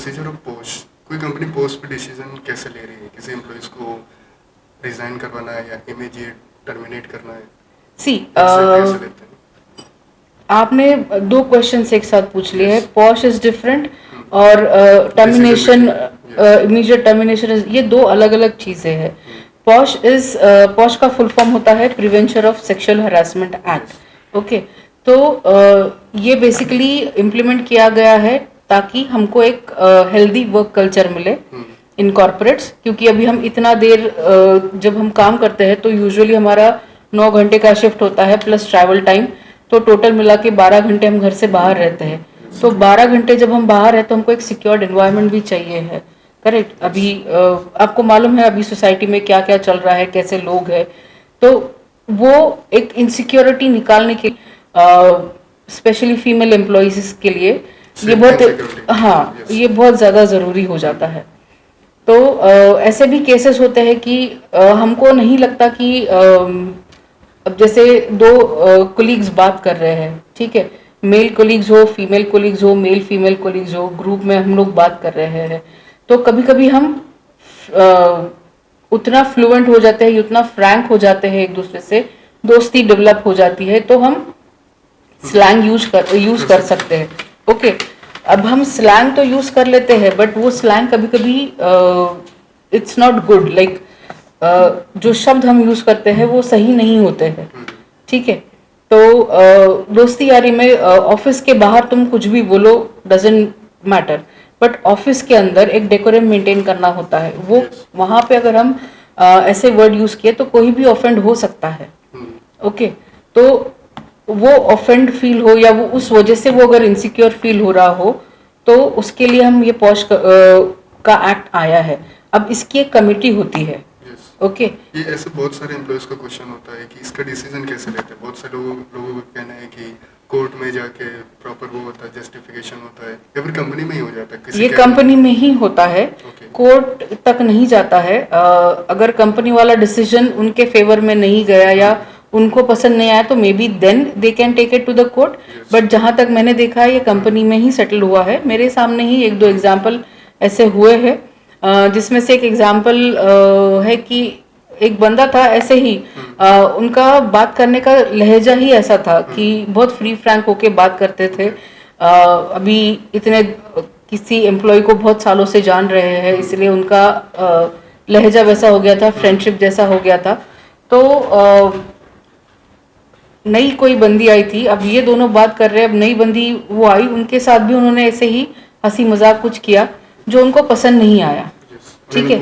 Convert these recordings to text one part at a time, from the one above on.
Procedure of post, कोई company post पे decision कैसे ले रही है, किसी एम्प्लॉइज को रिजाइन करवाना है या इमीडिएट टर्मिनेट करना है, सी कैसे लेते हैं? आपने दो क्वेश्चंस एक साथ पूछ लिए हैं, Yes. पॉश इज डिफरेंट और टर्मिनेशन, Yes. इमीडिएट टर्मिनेशन, ये दो अलग अलग चीजें हैं. पॉश का फुल फॉर्म होता है prevention of sexual harassment act. Okay, तो ये बेसिकली इम्प्लीमेंट किया गया है ताकि हमको एक हेल्दी वर्क कल्चर मिले इन कॉर्पोरेट्स. क्योंकि अभी हम इतना देर जब हम काम करते हैं तो यूजुअली हमारा 9 घंटे का शिफ्ट होता है प्लस ट्रैवल टाइम, तो टोटल मिला के 12 घंटे हम घर से बाहर रहते हैं. तो 12 घंटे जब हम बाहर हैं तो हमको एक सिक्योर्ड एनवायरनमेंट भी चाहिए है. करेक्ट. अभी आपको मालूम है अभी सोसाइटी में क्या क्या चल रहा है, कैसे लोग हैं, तो वो एक इनसिक्योरिटी निकालने के स्पेशली फीमेल एम्प्लॉयज के लिए ये बहुत, हाँ, ये बहुत ज़्यादा ज़रूरी हो जाता है. तो ऐसे भी केसेस होते हैं कि हमको नहीं लगता कि अब जैसे दो कोलीग्स बात कर रहे हैं, ठीक है, मेल कोलीग्स हो, फीमेल कोलीग्स हो, मेल फीमेल कोलीग्स हो, ग्रुप में हम लोग बात कर रहे हैं, तो कभी कभी हम उतना फ्लुएंट हो जाते हैं, उतना फ्रैंक हो जाते हैं एक दूसरे से, दोस्ती डेवलप हो जाती है, तो हम स्लैंग यूज कर सकते हैं. ओके, अब हम स्लैंग तो यूज कर लेते हैं बट वो स्लैंग कभी कभी इट्स नॉट गुड. लाइक जो शब्द हम यूज करते हैं वो सही नहीं होते हैं, ठीक है. तो दोस्ती यारी में ऑफिस के बाहर तुम कुछ भी बोलो, डजेंट मैटर, बट ऑफिस के अंदर एक डेकोरम मेंटेन करना होता है. वो वहां पे अगर हम ऐसे वर्ड यूज किए तो कोई भी ऑफेंड हो सकता है. ओके, तो वो ऑफेंड फील हो या वो उस वजह से वो अगर इनसिक्योर फील हो रहा हो तो उसके लिए हम ये पॉश का एक्ट आया है. अब इसकी एक कमेटी होती है. ओके, ये ऐसे बहुत सारे एम्प्लॉयज का क्वेश्चन होता है कि इसका डिसीजन कैसे लेते हैं. बहुत सारे लोगों का कहना है कि कोर्ट में जाके प्रॉपर वो होता है, जस्टिफिकेशन होता है, या फिर कंपनी में ही हो जाता है. ये कंपनी में ही होता है, कोर्ट तक नहीं जाता है. अगर कंपनी वाला डिसीजन उनके फेवर में नहीं गया या उनको पसंद नहीं आया तो maybe then they can take it to the court. But जहां तक मैंने देखा है ये कंपनी में ही सेटल हुआ है. मेरे सामने ही एक दो एग्जाम्पल ऐसे हुए हैं, जिसमें से एक एग्जाम्पल है कि एक बंदा था ऐसे ही, उनका बात करने का लहजा ही ऐसा था कि बहुत फ्री फ्रैंक होके बात करते थे. अभी इतने किसी एम्प्लॉय को बहुत सालों से जान रहे हैं, इसलिए उनका लहजा वैसा हो गया था, फ्रेंडशिप जैसा हो गया था. तो नई कोई बंदी आई थी, अब ये दोनों बात कर रहे हैं, अब नई बंदी वो आई, उनके साथ भी उन्होंने ऐसे ही हंसी मजाक कुछ किया जो उनको पसंद नहीं आया, ठीक है.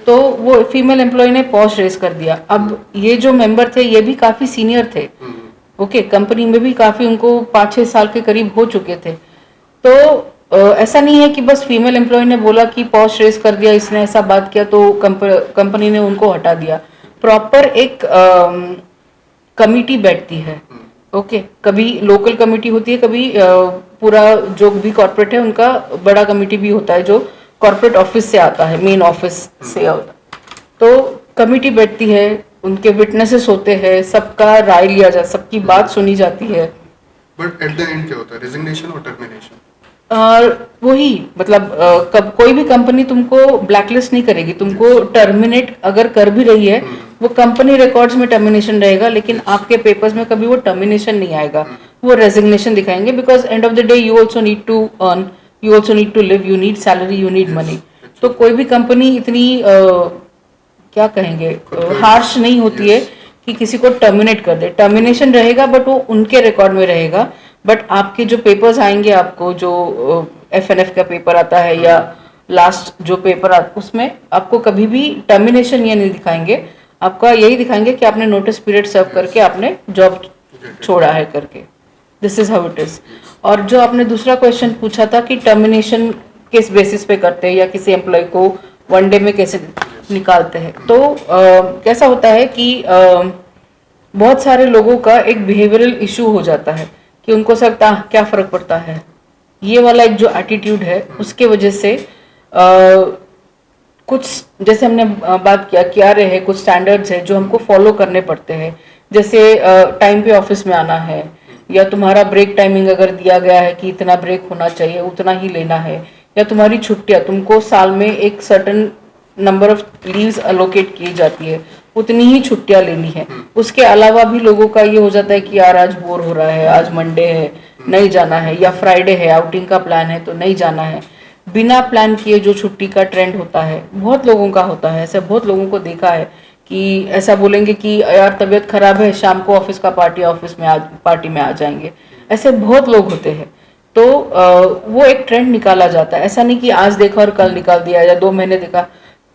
तो वो फीमेल एम्प्लॉय ने पॉज रेज कर दिया. अब ये जो मेंबर थे ये भी काफी सीनियर थे. ओके, कंपनी में भी काफी उनको 5-6 साल के करीब हो चुके थे. तो ऐसा नहीं है कि बस फीमेल एम्प्लॉय ने बोला कि पॉज रेज कर दिया, इसने ऐसा बात किया तो कंपनी ने उनको हटा दिया. प्रॉपर एक कमिटी बैठती है. ओके, कभी लोकल कमिटी होती है, कभी पूरा जो भी कॉर्पोरेट है उनका बड़ा कमिटी भी होता है जो कॉर्पोरेट ऑफिस से आता है, मेन ऑफिस से आता है. तो कमिटी बैठती है, उनके विटनेसेस होते हैं, सबका राय लिया जा, सबकी बात सुनी जाती है. बट एट द एंड क्या होता है, रेजिग्नेशन और टर्मिनेशन? वही मतलब कब कोई भी कंपनी तुमको ब्लैकलिस्ट नहीं करेगी, तुमको टर्मिनेट अगर कर भी रही है वो कंपनी रिकॉर्ड्स में टर्मिनेशन रहेगा, लेकिन आपके पेपर्स में कभी वो टर्मिनेशन नहीं आएगा, वो रेजिग्नेशन दिखाएंगे. Because end of the day you also need to earn, you also need to live, you need salary, you need money. तो कोई भी कंपनी इतनी क्या कहेंगे हार्श नहीं होती है कि किसी को टर्मिनेट कर दे. टर्मिनेशन रहेगा बट वो उनके रिकॉर्ड में रहेगा. बट आपके जो पेपर्स आएंगे, आपको जो FNF का पेपर आता है या लास्ट जो पेपर उसमें आपको कभी भी टर्मिनेशन ये नहीं दिखाएंगे, आपका यही दिखाएंगे कि आपने नोटिस पीरियड सर्व करके आपने जॉब छोड़ा है करके. This is how it is. और जो आपने दूसरा क्वेश्चन पूछा था कि टर्मिनेशन किस बेसिस पे करते हैं या किसी एम्प्लॉय को वन डे में कैसे निकालते हैं, तो कैसा होता है कि बहुत सारे लोगों का एक बिहेवियरल इशू हो जाता है कि उनको सकता क्या फर्क पड़ता है, ये वाला एक जो एटीट्यूड है उसके वजह से कुछ जैसे हमने बात किया क्या रहे कुछ स्टैंडर्ड्स है जो हमको फॉलो करने पड़ते हैं. जैसे टाइम पे ऑफिस में आना है, या तुम्हारा ब्रेक टाइमिंग अगर दिया गया है कि इतना ब्रेक होना चाहिए उतना ही लेना है, या तुम्हारी छुट्टियां, तुमको साल में एक certain number of leaves allocate की जाती है, उतनी ही छुट्टियां लेनी है। उसके अलावा भी लोगों का ये हो जाता है कि यार आज बोर हो रहा है, आज मंडे है नहीं जाना है, या फ्राइडे है आउटिंग का प्लान है तो नहीं जाना है। बिना प्लान किए जो छुट्टी का ट्रेंड होता है, बहुत लोगों का होता है ऐसे, बहुत लोगों को देखा है कि ऐसा बोलेंगे कि यार तबीयत खराब है, शाम को ऑफिस का पार्टी, ऑफिस में आज पार्टी में आ जाएंगे। ऐसे बहुत लोग होते हैं। तो वो एक ट्रेंड निकाला जाता है, ऐसा नहीं कि आज देखा और कल निकाल दिया, या 2 महीने देखा,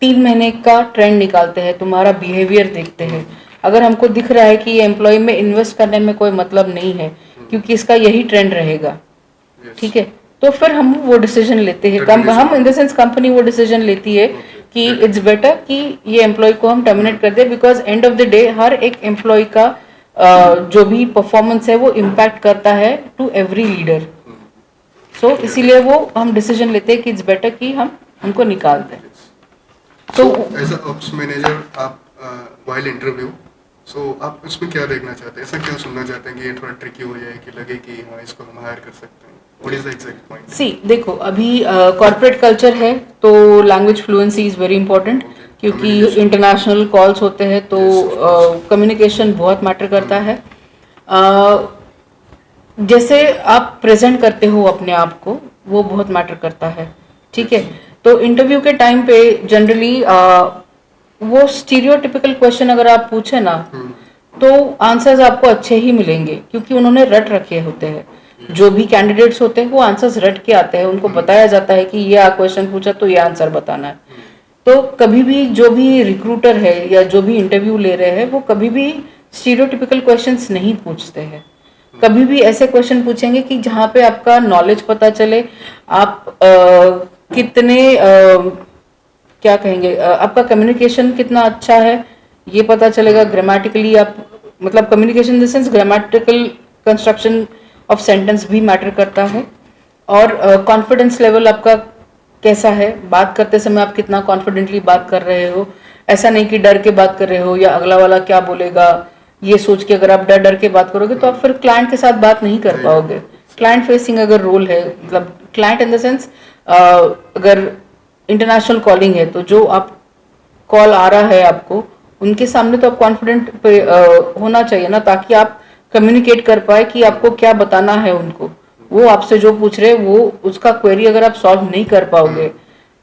3 महीने का ट्रेंड निकालते हैं, तुम्हारा बिहेवियर देखते हैं। अगर हमको दिख रहा है कि ये एम्प्लॉय में इन्वेस्ट करने में कोई मतलब नहीं है क्योंकि इसका यही ट्रेंड रहेगा, ठीक है, तो फिर हम वो डिसीजन लेते हैं। हम इन द सेंस कंपनी वो डिसीजन लेती है कि इट्स बेटर कि ये एम्प्लॉय को हम टर्मिनेट कर दे, because end of the day हर एक एम्प्लॉय का जो भी परफॉर्मेंस है वो इम्पैक्ट करता है टू एवरी लीडर। सो इसीलिए वो हम डिसीजन लेते हैं कि इट्स बेटर कि हम हमको निकाल दें। तो एज अ ऑप्स मैनेजर आप व्हाइल इंटरव्यू, सो आप उसमें क्या देखना चाहते हैं, ऐसा क्या सुनना चाहते हैं कि ये थोड़ा ट्रिकी हो जाए कि लगे कि हाँ इसको हम हायर कर सकते हैं? What is the exact point? See देखो, अभी कॉर्पोरेट कल्चर है तो language fluency is very important, क्योंकि इंटरनेशनल कॉल्स होते हैं तो कम्युनिकेशन बहुत मैटर करता है। जैसे आप प्रेजेंट करते हो अपने आप को, वो बहुत मैटर करता है, ठीक है। तो इंटरव्यू के टाइम पे जनरली वो स्टीरियोटिपिकल क्वेश्चन अगर आप पूछे ना तो आंसर्स आपको अच्छे ही मिलेंगे, क्योंकि उन्होंने रट रखे होते हैं। जो भी कैंडिडेट्स होते हैं वो आंसर्स रट के आते हैं, उनको बताया जाता है कि ये क्वेश्चन पूछा तो ये आंसर बताना है। तो कभी भी जो भी रिक्रूटर है या जो भी इंटरव्यू ले रहे हैं वो कभी भी स्टीरियोटिपिकल क्वेश्चंस नहीं पूछते हैं। कभी भी ऐसे क्वेश्चन पूछेंगे कि जहाँ पे आपका नॉलेज पता चले, आप कितने क्या कहेंगे, आपका कम्युनिकेशन कितना अच्छा है ये पता चलेगा। ग्रामेटिकली आप, मतलब communication in the sense grammatical construction of sentence भी मैटर करता है। और कॉन्फिडेंस लेवल आपका कैसा है, बात करते समय आप कितना कॉन्फिडेंटली बात कर रहे हो। ऐसा नहीं कि डर के बात कर रहे हो या अगला वाला क्या बोलेगा ये सोच के अगर आप डर डर के बात करोगे तो आप फिर क्लाइंट के साथ बात नहीं कर पाओगे। क्लाइंट फेसिंग अगर रोल है, मतलब क्लाइंट इन द सेंस अगर इंटरनेशनल कॉलिंग है तो जो आप कॉल आ रहा है आपको, उनके सामने तो आप कॉन्फिडेंट होना चाहिए ना, ताकि आप कम्युनिकेट कर पाए कि आपको क्या बताना है उनको। वो आपसे जो पूछ रहे वो उसका क्वेरी अगर आप सॉल्व नहीं कर पाओगे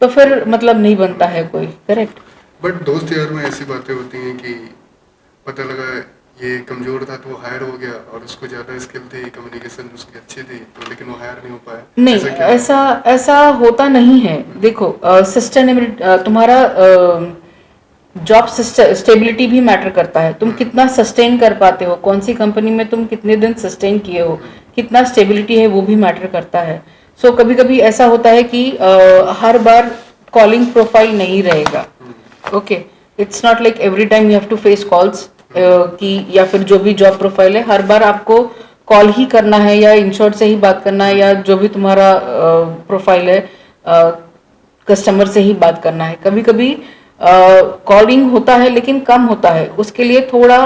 तो फिर मतलब नहीं बनता है कोई, करेक्ट। बट दोस्त यार में ऐसी बातें होती हैं कि पता लगा ये कमजोर था तो वो हायर हो गया, और उसको ज्यादा स्किल थी, कम्युनिकेशन उसकी अच्छी थी, तो लेकिन वो हायर नहीं हो पाया। नहीं, ऐसा होता नहीं है। देखो, सस्टेनेबिलिटी, तुम्हारा जॉब स्टेबिलिटी भी मैटर करता है। तुम कितना सस्टेन कर पाते हो, कौन सी कंपनी में तुम कितने दिन सस्टेन किए हो, कितना स्टेबिलिटी है वो भी मैटर करता है। सो कभी कभी ऐसा होता है कि हर बार कॉलिंग प्रोफाइल नहीं रहेगा। Okay, it's not like every time you have to face calls, कि या फिर जो भी जॉब प्रोफाइल है हर बार आपको कॉल ही करना है या इंशॉर्ट से ही बात करना है, या जो भी तुम्हारा प्रोफाइल है कस्टमर से ही बात करना है। कभी कभी कॉलिंग होता है लेकिन कम होता है, उसके लिए थोड़ा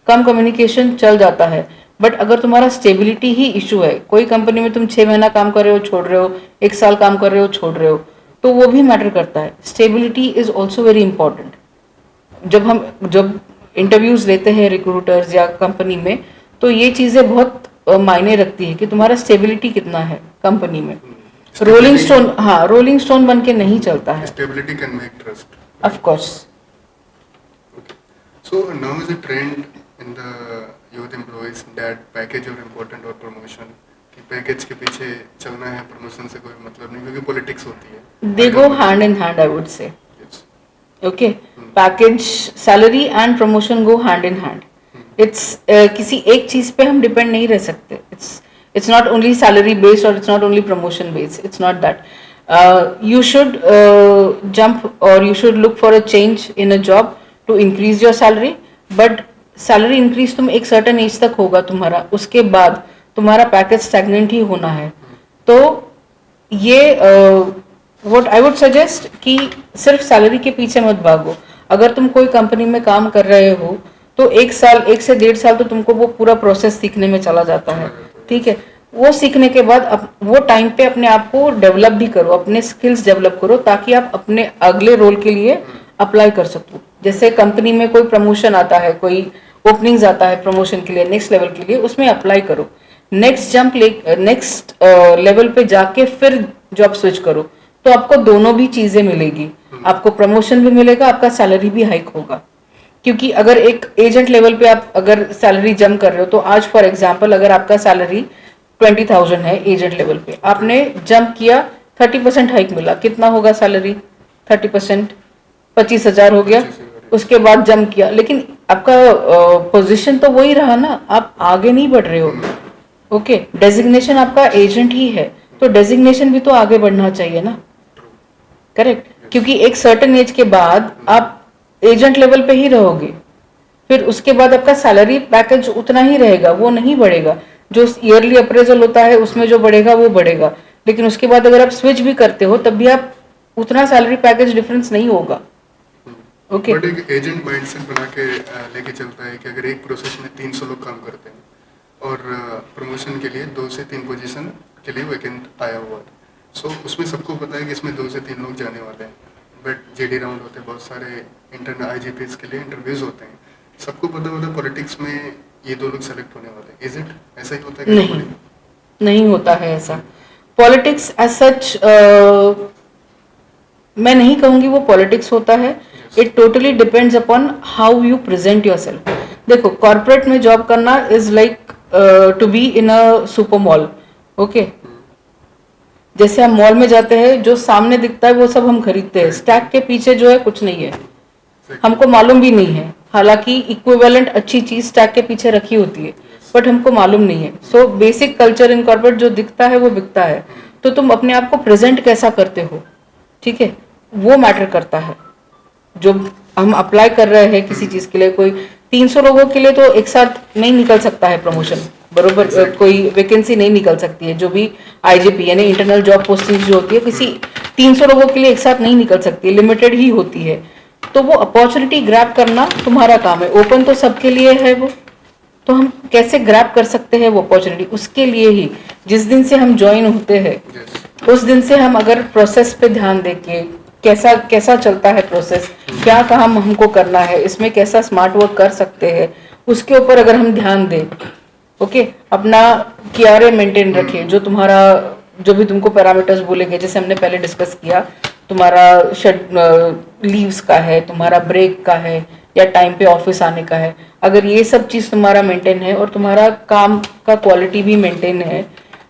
कम कम्युनिकेशन चल जाता है। बट अगर तुम्हारा स्टेबिलिटी ही इशू है, कोई कंपनी में तुम 6 महीना काम कर रहे हो छोड़ रहे हो, 1 साल काम कर रहे हो छोड़ रहे हो, तो वो भी मैटर करता है। Stability is also very important. जब इंटरव्यूज लेते हैं रिक्रूटर्स या कंपनी में, तो ये चीजें बहुत मायने रखती है कि तुम्हारा स्टेबिलिटी कितना है कंपनी में। रोलिंग स्टोन, हाँ, रोलिंग स्टोन बन के नहीं चलता है। Stability can make trust, of course. So now is a trend in the youth employees that package और इम्पोर्टेंट और प्रमोशन, कि पैकेज के पीछे चलना है, प्रमोशन से कोई मतलब नहीं, क्योंकि पॉलिटिक्स होती है। They go hand in hand, I would say. Okay, package, salary and promotion go hand in hand. It's किसी एक चीज पे हम डिपेंड नहीं रह सकते। It's not only salary based और it's not only promotion based, it's not that. You should jump or you should look for a change in a job to increase your salary, but salary increase तुम एक certain age तक होगा तुम्हारा, उसके बाद तुम्हारा package stagnant ही होना है। तो ये व्हाट आई वुड सजेस्ट कि सिर्फ सैलरी के पीछे मत भागो। अगर तुम कोई कंपनी में काम कर रहे हो तो 1 साल, 1 से 1.5 साल तो तुमको वो पूरा प्रोसेस सीखने में चला जाता है, ठीक है। वो सीखने के बाद वो टाइम पे अपने आप को डेवलप भी करो, अपने स्किल्स डेवलप करो, ताकि आप अपने अगले रोल के लिए अप्लाई कर सको। जैसे कंपनी में कोई प्रमोशन आता है, कोई ओपनिंग्स आता है प्रमोशन के लिए, नेक्स्ट लेवल के लिए, उसमें अप्लाई करो। नेक्स्ट लेवल पे जाके फिर जॉब स्विच करो, तो आपको दोनों भी चीजें मिलेगी। आपको प्रमोशन भी मिलेगा, आपका सैलरी भी हाइक होगा। क्योंकि अगर एक एजेंट लेवल पे आप अगर सैलरी जंप कर रहे हो, तो आज फॉर एग्जांपल अगर आपका सैलरी 20,000 है एजेंट लेवल पे, आपने जंप किया, 30% हाइक मिला, कितना होगा सैलरी? 30% 25,000 हो गया। उसके बाद जंप किया, लेकिन आपका पोजीशन तो वही रहा ना, आप आगे नहीं बढ़ रहे हो। ओके, डेजिग्नेशन आपका एजेंट ही है, तो डेजिग्नेशन भी तो आगे बढ़ना चाहिए ना, करेक्ट? क्योंकि एक सर्टेन एज के बाद आप एजेंट लेवल पे ही रहोगे, फिर उसके बाद आपका सैलरी पैकेज उतना ही रहेगा, वो नहीं बढ़ेगा। जो ईयरली अप्रेजल होता है उसमें जो बढ़ेगा वो बढ़ेगा, लेकिन उसके बाद अगर आप स्विच भी करते हो तब भी आप उतना सैलरी पैकेज डिफरेंस नहीं होगा। ओके, बट एक एजेंट माइंडसेट बना के लेके चलता है कि अगर एक प्रोसेस में 300 लोग काम करते हैं और प्रमोशन के लिए 2 से 3 पोजीशन के लिए वैकेंट आया हुआ है, सो उसमें सबको पता है कि इसमें 2 से 3 लोग जाने वाले हैं, बट जेडी राउंड होते हैं, बहुत सारे इंटरनल आईजीपीएस के लिए इंटरव्यूज होते हैं, सबको पता होता है पॉलिटिक्स में ये 2 लोग सेलेक्ट होने वाले हैं। इज इट ऐसा ही होता है? नहीं, नहीं होता है ऐसा। पॉलिटिक्स एज सच मैं नहीं कहूंगी वो पॉलिटिक्स होता है। It totally depends upon how you present yourself. देखो, कॉर्पोरेट में जॉब करना is like to be in a super mall. Okay, जैसे हम मॉल में जाते हैं, जो सामने दिखता है वो सब हम खरीदते हैं, स्टैक के पीछे जो है कुछ नहीं है, हमको मालूम भी नहीं है। हालांकि इक्विवेलेंट अच्छी चीज स्टैक के पीछे रखी होती है, बट हमको मालूम नहीं है। So basic culture in corporate जो दिखता है वो बिकता है, तो तुम अपने आप को प्रेजेंट कैसा करते हो, ठीक है, वो मैटर करता है। जो हम अप्लाई कर रहे हैं किसी चीज के लिए, कोई 300 लोगों के लिए तो एक साथ नहीं निकल सकता है प्रमोशन, बरोबर? कोई वैकेंसी नहीं निकल सकती है, जो भी आईजीपी यानी इंटरनल जॉब पोस्टिंग जो होती है, किसी 300 लोगों के लिए एक साथ नहीं निकल सकती, लिमिटेड ही होती है। तो वो अपॉर्चुनिटी ग्रैब करना तुम्हारा काम है। ओपन तो सबके लिए है वो, तो हम कैसे ग्रैब कर सकते हैं वो अपॉर्चुनिटी, उसके लिए ही जिस दिन से हम ज्वाइन होते हैं उस दिन से हम अगर प्रोसेस पे ध्यान देके, कैसा कैसा चलता है प्रोसेस, क्या काम हमको करना है, इसमें कैसा स्मार्ट वर्क कर सकते हैं, उसके ऊपर अगर हम ध्यान दें, ओके, अपना KRA मेंटेन रखें, जो तुम्हारा जो भी तुमको पैरामीटर्स बोलेंगे, जैसे हमने पहले डिस्कस किया, तुम्हारा लीव्स का है, तुम्हारा ब्रेक का है, या टाइम पे ऑफिस आने का है, अगर ये सब चीज तुम्हारा मेंटेन है और तुम्हारा काम का क्वालिटी भी मेंटेन है,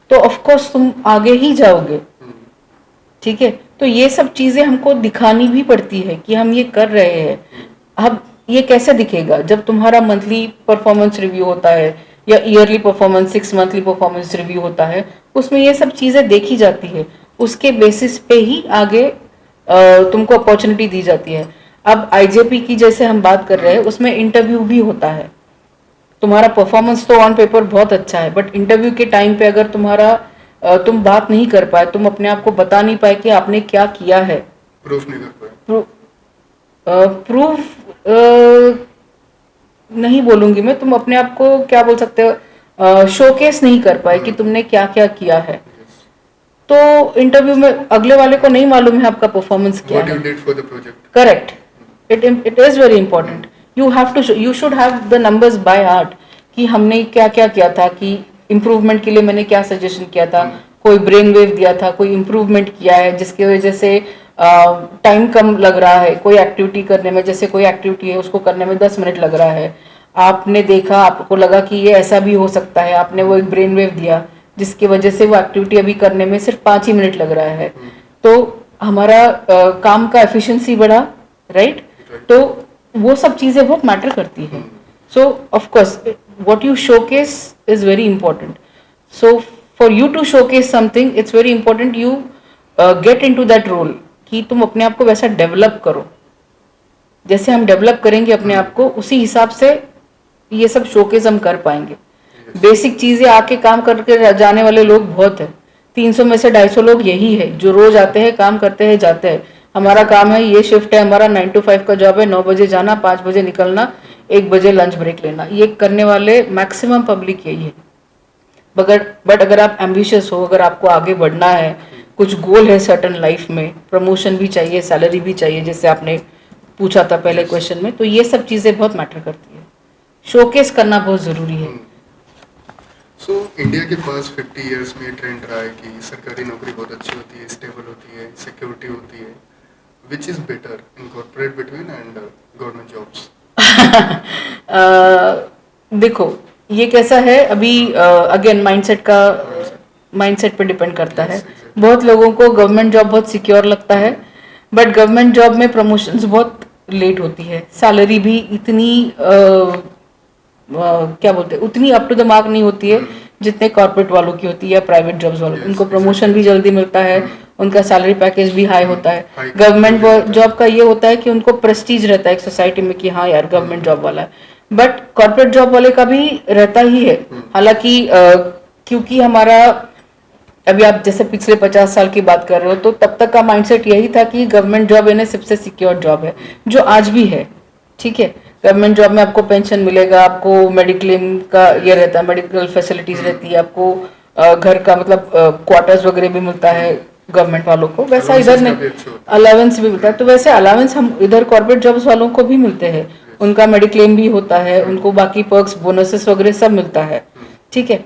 तो ऑफ कोर्स तुम आगे ही जाओगे, ठीक है। तो ये सब चीजें हमको दिखानी भी पड़ती है कि हम ये कर रहे हैं। अब ये कैसे दिखेगा? जब तुम्हारा मंथली परफॉर्मेंस रिव्यू होता है या yearly performance, 6 monthly performance review होता है, उसमें ये सब चीजें देखी जाती है, उसके बेसिस पे ही आगे तुमको अपॉर्चुनिटी दी जाती है। अब आईजेपी की जैसे हम बात कर रहे हैं, उसमें इंटरव्यू भी होता है। तुम्हारा परफॉर्मेंस तो ऑन पेपर बहुत अच्छा है, बट इंटरव्यू के टाइम पे अगर तुम बात नहीं कर पाए, तुम अपने आप को बता नहीं पाए कि आपने क्या किया है, प्रूफ नहीं कर पाए, प्रूफ नहीं बोलूंगी मैं, तुम अपने आप को क्या बोल सकते हो, शोकेस नहीं कर पाए कि तुमने क्या क्या किया है, तो इंटरव्यू में अगले वाले को नहीं मालूम है आपका परफॉर्मेंस क्या व्हाट है। You did for the project, correct, it is very important. You should have the numbers by heart कि हमने क्या क्या किया था, कि इम्प्रूवमेंट के लिए मैंने क्या सजेशन किया था, कोई ब्रेन वेव दिया था, कोई इम्प्रूवमेंट किया है जिसकी वजह से टाइम कम लग रहा है, कोई एक्टिविटी करने में, जैसे कोई एक्टिविटी है उसको करने में 10 मिनट लग रहा है, आपने देखा, आपको लगा कि ये ऐसा भी हो सकता है, आपने वो एक ब्रेन वेव दिया जिसकी वजह से वो एक्टिविटी अभी करने में सिर्फ 5 ही मिनट लग रहा है, तो हमारा काम का एफिशिएंसी बढ़ा, राइट? तो वो सब चीजें बहुत मैटर करती है। सो of course what you showcase is very important. So for you to showcase something, it's very important you get into that role, कि तुम अपने आप को वैसा डेवलप करो। जैसे हम डेवलप करेंगे अपने आप को, उसी हिसाब से ये सब शोकेस हम कर पाएंगे। बेसिक चीजें आके काम करके जाने वाले लोग बहुत है, 300 में से 250 लोग यही है जो रोज आते हैं, काम करते हैं, जाते हैं। हमारा काम है, ये शिफ्ट है हमारा, 9 to 5 का जॉब है, 9 बजे जाना, 5 बजे निकलना, 1 बजे लंच ब्रेक लेना, ये करने वाले मैक्सिमम पब्लिक यही है। बट अगर आप एम्बिशियस हो, अगर आपको आगे बढ़ना है, कुछ गोल है सर्टन लाइफ में, प्रमोशन भी चाहिए, सैलरी भी चाहिए, जैसे आपने पूछा था पहले Yes. क्वेश्चन में, तो ये सब चीज़ें बहुत मैटर करती है। शोकेस करना बहुत ज़रूरी है। सो इंडिया के पास 50 इयर्स में ट्रेंड रहा है कि सरकारी नौकरी बहुत अच्छी होती है, स्टेबल होती है, सिक्योरिटी होती है। Which is better in corporate between and government jobs? देखो, ये कैसा है अभी, अगेन माइंडसेट पे डिपेंड करता है। Yes, exactly. बहुत लोगों को गवर्नमेंट जॉब बहुत सिक्योर लगता है, बट गवर्नमेंट जॉब में प्रमोशंस बहुत लेट होती है, सैलरी भी इतनी क्या बोलते हैं, उतनी अप टू द मार्क नहीं होती है जितने कॉर्पोरेट वालों की होती है या प्राइवेट जॉब्स वालों की। Yes, उनको प्रमोशन exactly. भी जल्दी मिलता है, उनका सैलरी पैकेज भी हाई होता है। High गवर्नमेंट होता है। जॉब का ये होता है कि उनको प्रेस्टीज रहता है एक सोसाइटी में कि हाँ यार गवर्नमेंट जॉब वाला है, बट कॉर्पोरेट जॉब वाले का भी रहता ही है। हालांकि क्योंकि हमारा अभी आप जैसे पिछले 50 साल की बात कर रहे हो, तो तब तक का माइंडसेट यही था कि गवर्नमेंट जॉब इन्हें सबसे सिक्योर जॉब है, जो आज भी है। ठीक है, गवर्नमेंट जॉब में आपको पेंशन मिलेगा, आपको मेडिक्लेम का ये रहता है, मेडिकल फैसिलिटीज रहती है, आपको घर का मतलब क्वार्टर्स वगैरह भी मिलता है गवर्नमेंट वालों को, वैसा इधर Allowances नहीं। काफी अच्छे होते हैं। अलावेंस भी मिलता है, तो वैसे अलावेंस हम इधर कॉर्पोरेट जॉब्स वालों को भी मिलते हैं, उनका मेडिक्लेम भी होता है, उनको बाकी पर्क्स बोनसेस वगैरह सब मिलता है। ठीक है,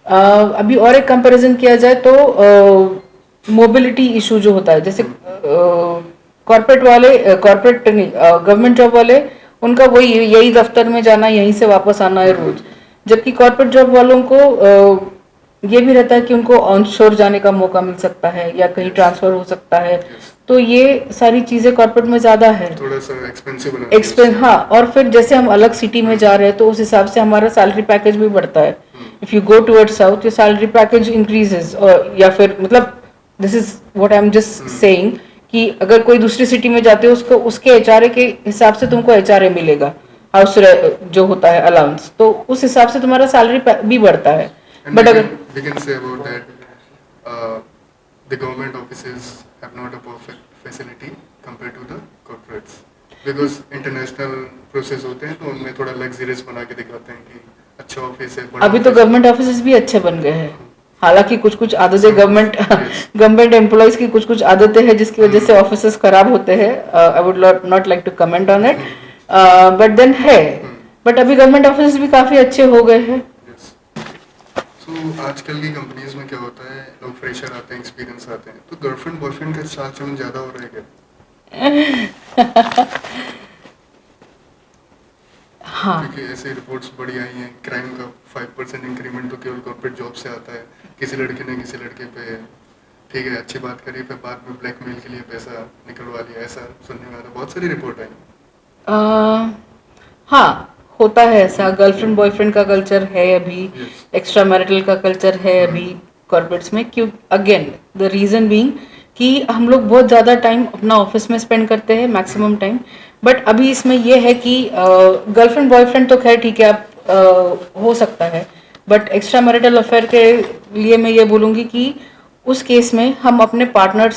अभी और एक कंपैरिजन किया जाए तो मोबिलिटी इशू जो होता है, जैसे कॉर्पोरेट नहीं, गवर्नमेंट जॉब वाले, उनका वही यही दफ्तर में जाना, यहीं से वापस आना है रोज, जबकि कॉर्पोरेट जॉब वालों को ये भी रहता है कि उनको ऑनशोर जाने का मौका मिल सकता है या कहीं ट्रांसफर हो सकता है। तो ये सारी चीजें कॉर्पोरेट में ज्यादा है, थोड़ा सा एक्सपेंसिव बना एक्सपेंस। हाँ, और फिर जैसे हम अलग सिटी में जा रहे हैं तो उस हिसाब से हमारा सैलरी पैकेज भी बढ़ता है। If you go toward south, your salary package increases, या फिर मतलब this is what I am just saying कि अगर कोई दूसरी सिटी में जाते हो, उसको उसके एचआरए के हिसाब से तुमको एचआरए मिलेगा, हाउस जो होता है अलाउंस, तो उस हिसाब से तुम्हारा सैलरी भी बढ़ता है। बट अगर we can say about that the government offices have not a perfect facility compared to the corporates because international process होते हैं तो उनमें थोड़ा luxurious बना के दिखाते हैं कि अच्छा ऑफिस है, बड़ा अभी तो office है। गवर्नमेंट ऑफिस भी अच्छे बन गए हैं, हालांकि कुछ कुछ आदतें Yes. गवर्नमेंट एम्प्लॉयज की कुछ कुछ आदतें हैं जिसकी वजह से ऑफिसेस खराब होते हैं। I would not like to comment on it, but then है, बट अभी गवर्नमेंट ऑफिस भी काफी अच्छे हो गए हैं। Yes. So आजकल की कंपनीज में क्या होता है, लोग फ्रेशर आते हैं, एक्सपीरियंस आते हैं, तो गर्लफ्रेंड बॉयफ्रेंड का चाल चलन ज्यादा हो रहा है क्या? हाँ, क्योंकि ऐसे रिपोर्ट्स बड़ी आई हैं, क्राइम का 5% इंक्रीमेंट तो केवल कॉर्पोरेट जॉब से आता है, किसी लड़के ने किसी लड़के पे ठीक है अच्छी बात करी, फिर बाद में ब्लैकमेल के लिए पैसा निकलवा लिया, ऐसा सुनने में आता है, बहुत सारी रिपोर्ट आई। हाँ, होता है ऐसा, गर्लफ्रेंड बॉयफ्रेंड का कल्चर है अभी, Yes. एक्स्ट्रा मैरिटल का कल्चर है अभी कॉर्पोरेट्स में। क्यों? अगेन द रीजन बीइंग कि हम लोग बहुत ज़्यादा टाइम अपना ऑफिस में स्पेंड करते हैं, मैक्सिमम टाइम। बट अभी इसमें ये है कि गर्लफ्रेंड बॉयफ्रेंड तो खैर ठीक है, आप हो सकता है, बट एक्स्ट्रा मैरिटल अफेयर के लिए मैं ये बोलूँगी कि उस केस में हम अपने पार्टनर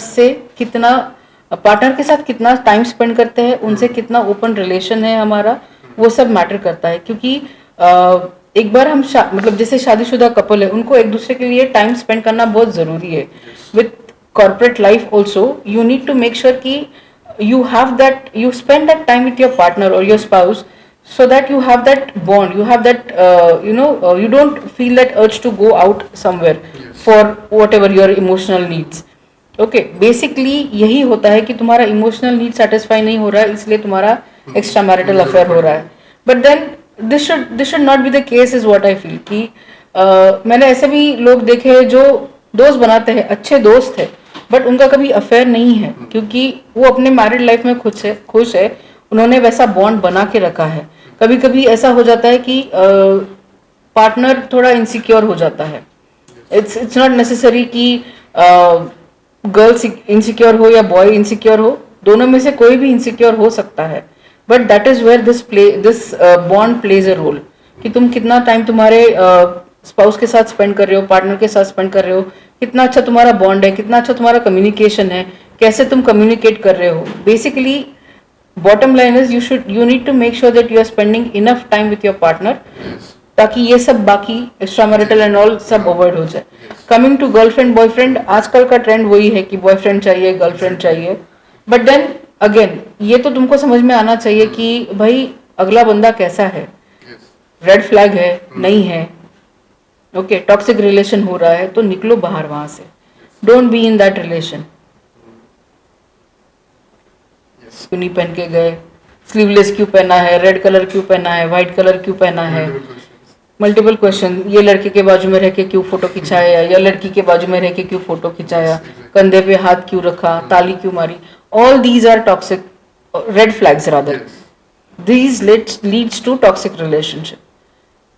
के साथ कितना टाइम स्पेंड करते हैं, उनसे कितना ओपन रिलेशन है हमारा, वो सब मैटर करता है। क्योंकि एक बार हम मतलब जैसे शादीशुदा कपल है, उनको एक दूसरे के लिए टाइम स्पेंड करना बहुत जरूरी है। With corporate life also you need to make sure कि you spend that time with your partner or your spouse, so that you have that bond, you have that you don't feel that urge to go out somewhere for whatever your emotional needs. Okay, basically यही होता है कि तुम्हारा emotional need satisfy नहीं हो रहा है, इसलिए तुम्हारा एक्स्ट्रा मैरिटल अफेयर हो रहा है। But then this should not be the case, is what I feel कि मैंने ऐसे भी लोग देखे हैं जो दोस्त बनाते हैं, अच्छे दोस्त है, बट उनका कभी अफेयर नहीं है, क्योंकि वो अपने मैरिड लाइफ में खुश है, उन्होंने वैसा बॉन्ड बना के रखा है। कभी कभी ऐसा हो जाता है कि पार्टनर थोड़ा इनसिक्योर हो जाता है। इट्स नॉट नेसेसरी कि गर्ल्स इनसिक्योर हो या बॉय इनसिक्योर हो, दोनों में से कोई भी इनसिक्योर हो सकता है, but that is where this bond plays a role, कि तुम कितना टाइम तुम्हारे स्पाउस के साथ स्पेंड कर रहे हो, पार्टनर के साथ स्पेंड कर रहे हो, कितना अच्छा तुम्हारा बॉन्ड है, कितना अच्छा तुम्हारा कम्युनिकेशन है, कैसे तुम कम्युनिकेट कर रहे हो। Basically bottom line is you need to make sure that you are spending enough time with your partner, ताकि ये सब बाकी एक्स्ट्रा मैरिटल एंड ऑल सब अवॉइड हो जाए. कमिंग टू गर्लफ्रेंड बॉयफ्रेंड, आजकल का ट्रेंड वही है कि बॉयफ्रेंड चाहिए गर्लफ्रेंड चाहिए. बट देन अगेन ये तो तुमको समझ में आना चाहिए कि भाई अगला बंदा कैसा है, रेड फ्लैग है नहीं है, ओके टॉक्सिक रिलेशन हो रहा है तो निकलो बाहर वहां से. Don't be in that relation. क्यों नहीं पहन के गए, स्लीवलेस क्यों पहना है, रेड कलर क्यों पहना है, व्हाइट कलर क्यों पहना है, मल्टीपल क्वेश्चन. ये लड़के के बाजू में रह के क्यों फोटो खिंचाया, या लड़की के बाजू में रह के क्यों फोटो खिंचाया, कंधे पे हाथ क्यों रखा, ताली क्यों मारी. All these are toxic, red flags rather. These leads to toxic relationship.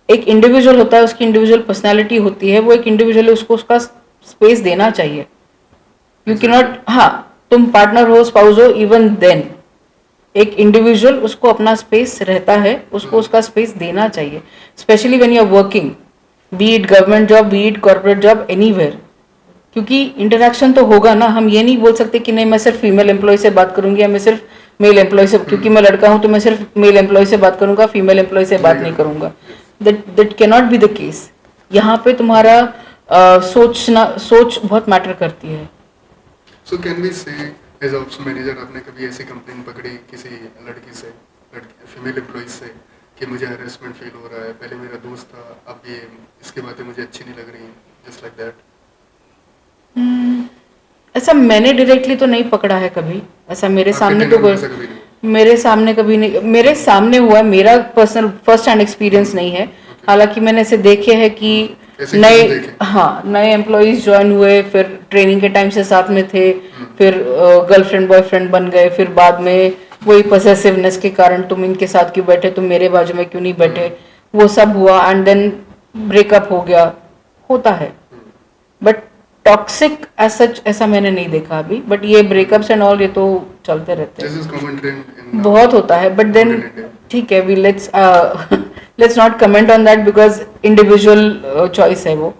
एक इंडिविजुअल होता है, उसकी इंडिविजुअल पर्सनैलिटी होती है, वो एक इंडिविजुअल है, उसको उसका स्पेस देना चाहिए. यू कैन नॉट, हाँ तुम पार्टनर हो स्पाउस हो, इवन देन एक इंडिविजुअल उसको अपना स्पेस रहता है, उसको उसका स्पेस देना चाहिए. Specially when you are working, be it government job, be it corporate job, anywhere. क्योंकि इंटरेक्शन तो होगा ना. हम ये नहीं बोल सकते कि नहीं मैं सिर्फ फीमेल एम्प्लॉय से बात करूंगी या मैं सिर्फ मेल एम्प्लॉय से, क्योंकि मैं लड़का हूं तो मैं सिर्फ मेल एम्प्लॉय से बात करूंगा, फीमेल एम्प्लॉय से बात नहीं करूंगा. That can not be the case. यहाँ पे तुम्हारा सोच बहुत मैटर करती है. सो कैन वी से एज ऑप्स मैनेजर आपने कभी ऐसी कंप्लेन पकड़ी किसी लड़की से, फीमेल एम्प्लॉय से, कि मुझे हैरेसमेंट फील हो रहा है, पहले मेरा दोस्त था, अब ये इसकी बातें मुझे अच्छी नहीं लग रही, जस्ट लाइक दैट? ऐसा मैंने डायरेक्टली तो नहीं पकड़ा है कभी. ऐसा मेरे सामने तो मेरे सामने कभी नहीं, मेरे सामने हुआ है, मेरा पर्सनल फर्स्ट हैंड एक्सपीरियंस नहीं है. हालांकि मैंने ऐसे देखे हैं कि नए एम्प्लॉइज ज्वाइन हुए, फिर ट्रेनिंग के टाइम से साथ में थे, फिर गर्लफ्रेंड बॉयफ्रेंड बन गए, फिर बाद में वही पॉसेसिवनेस के कारण तुम इनके साथ क्यों बैठे, तुम मेरे बाजू में क्यों नहीं बैठे, वो सब हुआ एंड देन ब्रेकअप हो गया. होता है. बट टॉक्सिक सच ऐसा मैंने नहीं देखा अभी. बट ये ब्रेकअप्स एंड ऑल ये तो चलते रहते हैं, बहुत होता है. बट देन ठीक है, we let's not comment on that because individual choice है वो.